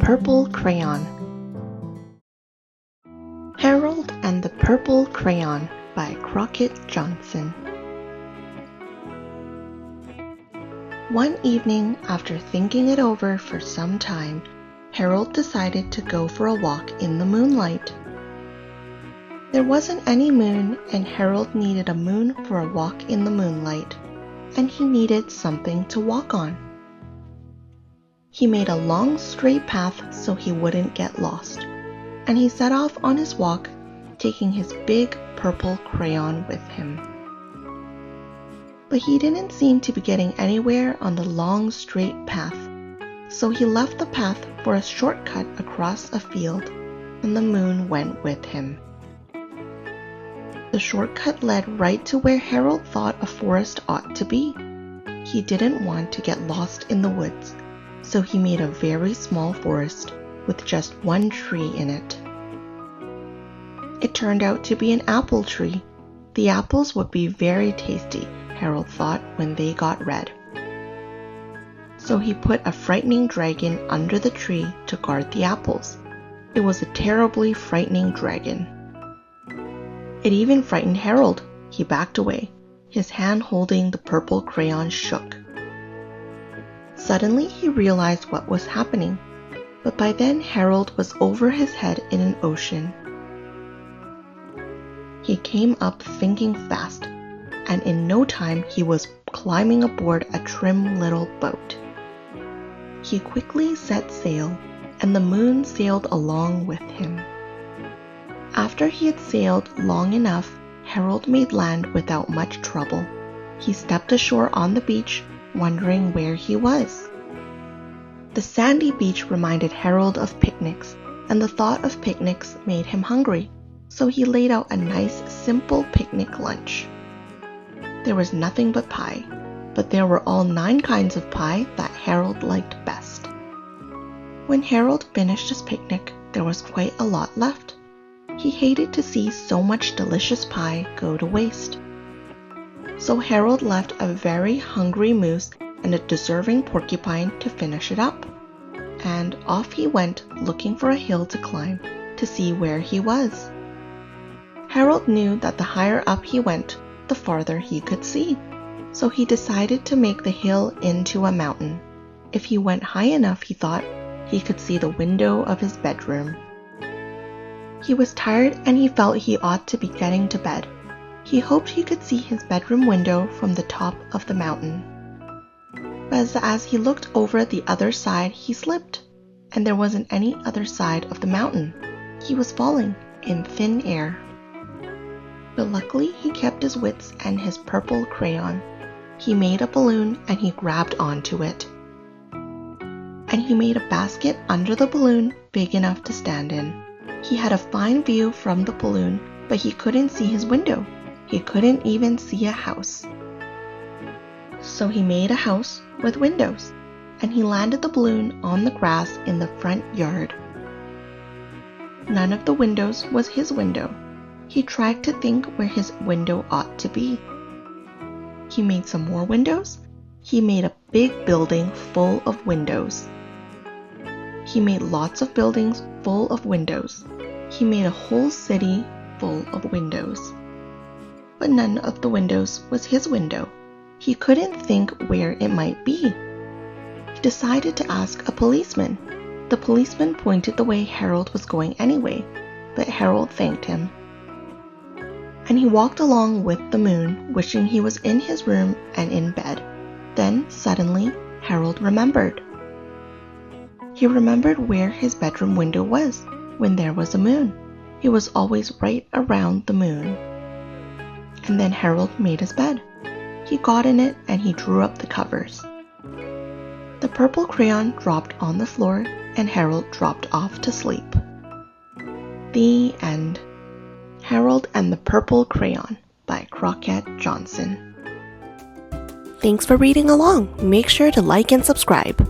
Purple Crayon. Harold and the Purple Crayon by Crockett Johnson. One evening, after thinking it over for some time, Harold decided to go for a walk in the moonlight. There wasn't any moon, and Harold needed a moon for a walk in the moonlight, and he needed something to walk on. He made a long straight path so he wouldn't get lost, and he set off on his walk, taking his big purple crayon with him. But he didn't seem to be getting anywhere on the long straight path, so he left the path for a shortcut across a field, and the moon went with him. The shortcut led right to where Harold thought a forest ought to be. He didn't want to get lost in the woods, so he made a very small forest with just one tree in it. It turned out to be an apple tree. The apples would be very tasty, Harold thought, when they got red. So he put a frightening dragon under the tree to guard the apples. It was a terribly frightening dragon. It even frightened Harold. He backed away. His hand holding the purple crayon shook. Suddenly he realized what was happening, but by then Harold was over his head in an ocean. He came up thinking fast, and in no time he was climbing aboard a trim little boat. He quickly set sail, and the moon sailed along with him. After he had sailed long enough, Harold made land without much trouble. He stepped ashore on the beach, wondering where he was. The sandy beach reminded Harold of picnics, and the thought of picnics made him hungry, so he laid out a nice, simple picnic lunch. There was nothing but pie, but there were all 9 kinds of pie that Harold liked best. When Harold finished his picnic, there was quite a lot left. He hated to see so much delicious pie go to waste. So Harold left a very hungry moose and a deserving porcupine to finish it up. And off he went, looking for a hill to climb to see where he was. Harold knew that the higher up he went, the farther he could see. So he decided to make the hill into a mountain. If he went high enough, he thought, he could see the window of his bedroom. He was tired and he felt he ought to be getting to bed. He hoped he could see his bedroom window from the top of the mountain. But as he looked over the other side, he slipped, and there wasn't any other side of the mountain. He was falling in thin air. But luckily he kept his wits and his purple crayon. He made a balloon and he grabbed onto it. And he made a basket under the balloon big enough to stand in. He had a fine view from the balloon, but he couldn't see his window. He couldn't even see a house. So he made a house with windows, and he landed the balloon on the grass in the front yard. None of the windows was his window. He tried to think where his window ought to be. He made some more windows. He made a big building full of windows. He made lots of buildings full of windows. He made a whole city full of windows. But none of the windows was his window. He couldn't think where it might be. He decided to ask a policeman. The policeman pointed the way Harold was going anyway, but Harold thanked him. And he walked along with the moon, wishing he was in his room and in bed. Then, suddenly, Harold remembered. He remembered where his bedroom window was when there was a moon. It was always right around the moon. And then Harold made his bed. He got in it and he drew up the covers. The purple crayon dropped on the floor and Harold dropped off to sleep. The end. Harold and the Purple Crayon by Crockett Johnson. Thanks for reading along. Make sure to like and subscribe.